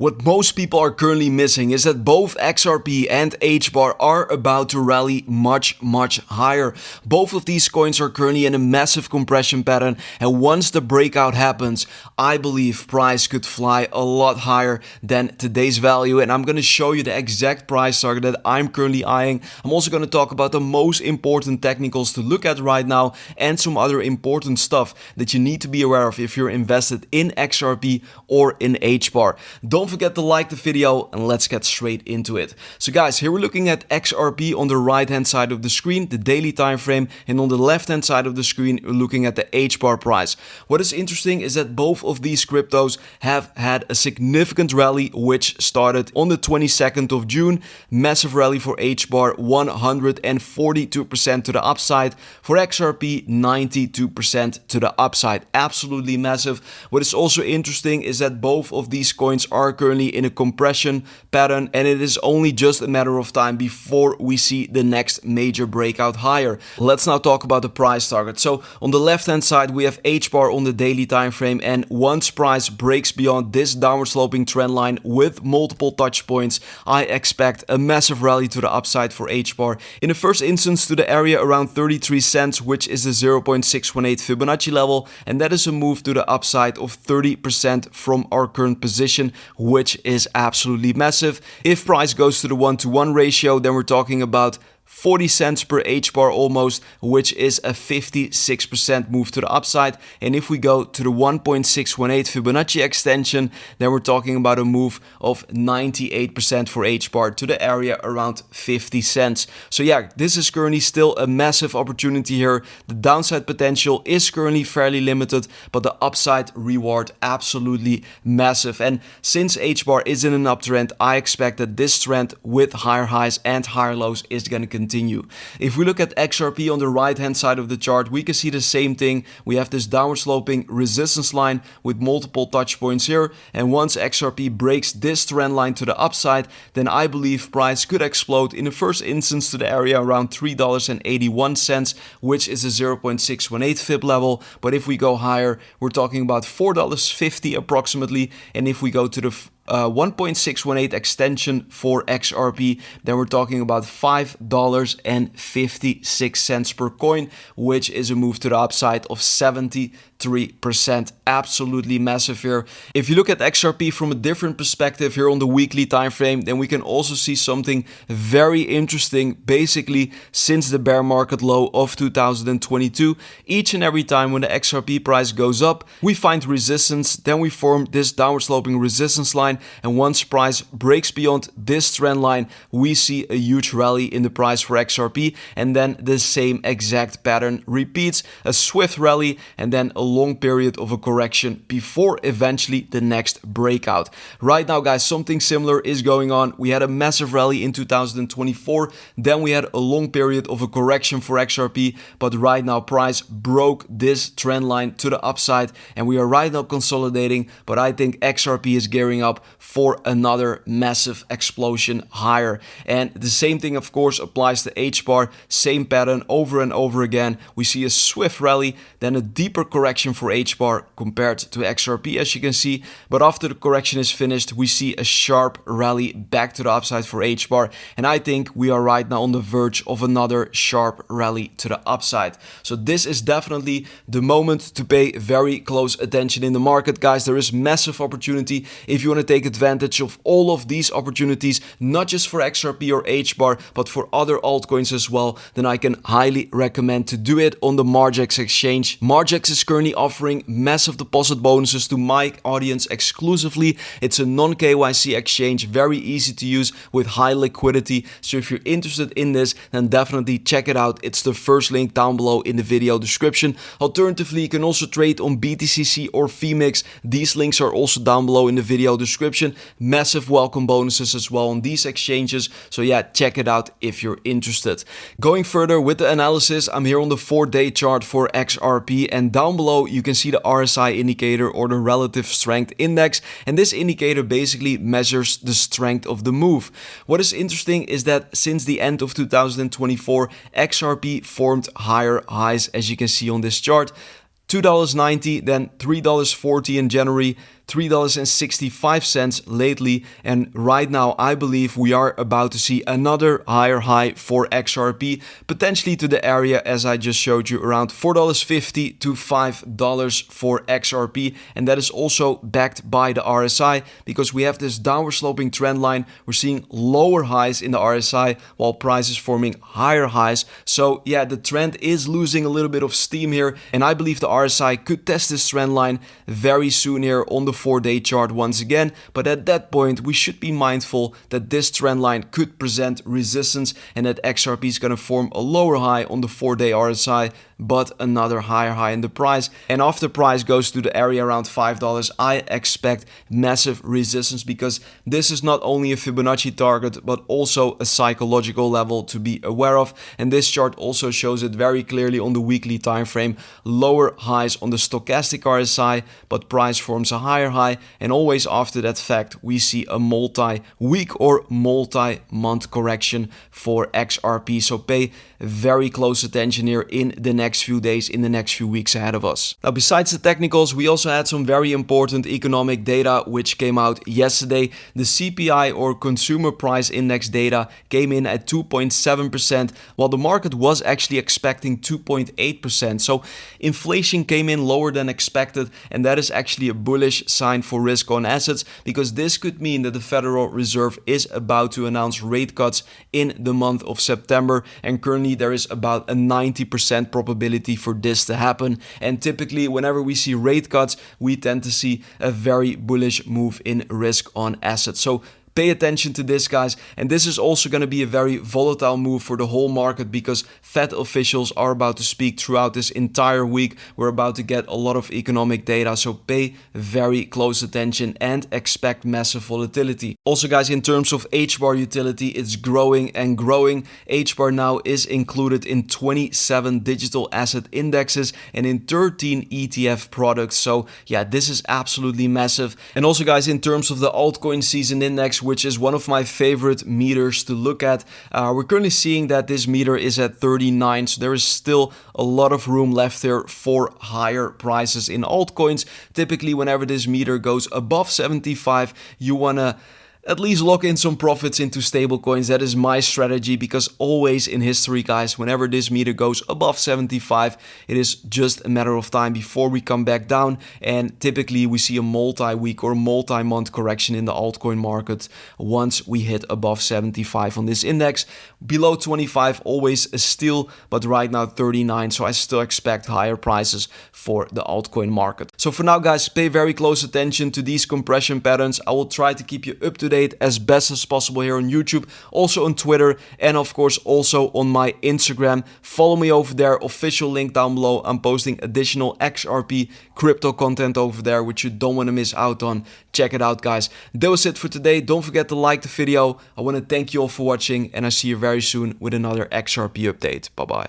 What most people are currently missing is that both XRP and HBAR are about to rally much higher. Both of these coins are currently in a massive compression pattern, and once the breakout happens, I believe price could fly a lot higher than today's value, and I'm going to show you the exact price target that I'm currently eyeing. I'm also going to talk about the most important technicals to look at right now and some other important stuff that you need to be aware of if you're invested in XRP or in HBAR. Don't forget to like the video and let's get straight into it. So guys, here we're looking at XRP on the right hand side of the screen, the daily time frame, and on the left hand side of the screen we're looking at the HBAR price. What is interesting is that both of these cryptos have had a significant rally which started on the 22nd of June. Massive rally for HBAR, 142% to the upside. For XRP, 92% to the upside. Absolutely massive. What is also interesting is that both of these coins are currently in a compression pattern, and it is only just a matter of time before we see the next major breakout higher. Let's now talk about the price target. So on the left hand side we have HBAR on the daily time frame, and once price breaks beyond this downward sloping trend line with multiple touch points, I expect a massive rally to the upside for HBAR. In the first instance to the area around 33 cents, which is the 0.618 Fibonacci level, and that is a move to the upside of 30% from our current position, which is absolutely massive. If price goes to the 1-to-1 ratio, then we're talking about 40 cents per HBAR almost, which is a 56% move to the upside. And if we go to the 1.618 Fibonacci extension, then we're talking about a move of 98% for HBAR to the area around 50 cents. So yeah, this is currently still a massive opportunity here. The downside potential is currently fairly limited, but the upside reward absolutely massive. And since HBAR is in an uptrend, I expect that this trend with higher highs and higher lows is going to continue. If we look at XRP on the right hand side of the chart, we can see the same thing. We have this downward sloping resistance line with multiple touch points here, and once XRP breaks this trend line to the upside, then I believe price could explode in the first instance to the area around $3.81, which is a 0.618 Fib level. But if we go higher, we're talking about $4.50 approximately, and if we go to the 1.618 extension for XRP, then we're talking about $5.56 per coin, which is a move to the upside of 73%. Absolutely massive here. If you look at XRP from a different perspective here on the weekly time frame, then we can also see something very interesting. Basically, since the bear market low of 2022, each and every time when the XRP price goes up, we find resistance, then we form this downward sloping resistance line, and once price breaks beyond this trend line, we see a huge rally in the price for XRP, and then the same exact pattern repeats, a swift rally and then a long period of a correction before eventually the next breakout. Right now guys, something similar is going on. We had a massive rally in 2024, then we had a long period of a correction for XRP, but right now price broke this trend line to the upside, and we are right now consolidating, but I think XRP is gearing up for another massive explosion higher. And the same thing of course applies to HBAR, same pattern over and over again. We see a swift rally, then a deeper correction for HBAR compared to XRP, as you can see, but after the correction is finished, we see a sharp rally back to the upside for HBAR, and I think we are right now on the verge of another sharp rally to the upside. So this is definitely the moment to pay very close attention in the market, guys. There is massive opportunity. If you want to take advantage of all of these opportunities, not just for XRP or HBAR, but for other altcoins as well, then I can highly recommend to do it on the MARGEX exchange. MARGEX is currently offering massive deposit bonuses to my audience exclusively. It's a non-KYC exchange, very easy to use with high liquidity. So if you're interested in this, then definitely check it out. It's the first link down below in the video description. Alternatively, you can also trade on BTCC or Phemex. These links are also down below in the video description. Massive welcome bonuses as well on these exchanges. So yeah, check it out if you're interested. Going further with the analysis, I'm here on the 4-day chart for XRP, and down below you can see the RSI indicator or the relative strength index, and this indicator basically measures the strength of the move. What is interesting is that since the end of 2024, XRP formed higher highs, as you can see on this chart. $2.90, then $3.40 in January, $3.65 lately, and right now I believe we are about to see another higher high for XRP, potentially to the area as I just showed you, around $4.50 to $5 for XRP, and that is also backed by the RSI because we have this downward sloping trend line. We're seeing lower highs in the RSI while price is forming higher highs. So yeah, the trend is losing a little bit of steam here, and I believe the RSI could test this trend line very soon here on the 4-day chart once again. But at that point, we should be mindful that this trend line could present resistance and that XRP is going to form a lower high on the 4-day RSI, but another higher high in the price. And after price goes to the area around $5, I expect massive resistance because this is not only a Fibonacci target, but also a psychological level to be aware of. And this chart also shows it very clearly on the weekly time frame. Lower highs on the stochastic RSI, but price forms a higher high. And always after that fact, we see a multi-week or multi-month correction for XRP. So pay very close attention here in the next few days, in the next few weeks ahead of us. Now, besides the technicals, we also had some very important economic data which came out yesterday. The CPI or Consumer Price Index data came in at 2.7%, while the market was actually expecting 2.8%. So inflation came in lower than expected, and that is actually a bullish sign for risk on assets because this could mean that the Federal Reserve is about to announce rate cuts in the month of September, and currently there is about a 90% probability for this to happen. And typically whenever we see rate cuts, we tend to see a very bullish move in risk on assets. So pay attention to this, guys. And this is also going to be a very volatile move for the whole market because Fed officials are about to speak throughout this entire week. We're about to get a lot of economic data, so pay very close attention and expect massive volatility. Also, guys, in terms of HBAR utility, it's growing and growing. HBAR now is included in 27 digital asset indexes and in 13 ETF products. So yeah, this is absolutely massive. And also, guys, in terms of the altcoin season index, which is one of my favorite meters to look at, we're currently seeing that this meter is at 39, so there is still a lot of room left here for higher prices in altcoins. Typically, whenever this meter goes above 75, you want to at least lock in some profits into stable coins. That is my strategy because always in history, guys, whenever this meter goes above 75, it is just a matter of time before we come back down. And typically we see a multi-week or multi-month correction in the altcoin market once we hit above 75 on this index. Below 25, always a steal, but right now 39. So I still expect higher prices for the altcoin market. So for now, guys, pay very close attention to these compression patterns. I will try to keep you up to date as best as possible here on YouTube, also on Twitter, and of course also on my Instagram. Follow me over there, official link down below. I'm posting additional XRP crypto content over there, which you don't want to miss out on. Check it out, guys. That was it for today. Don't forget to like the video. I want to thank you all for watching, and I see you very soon with another XRP update. Bye bye.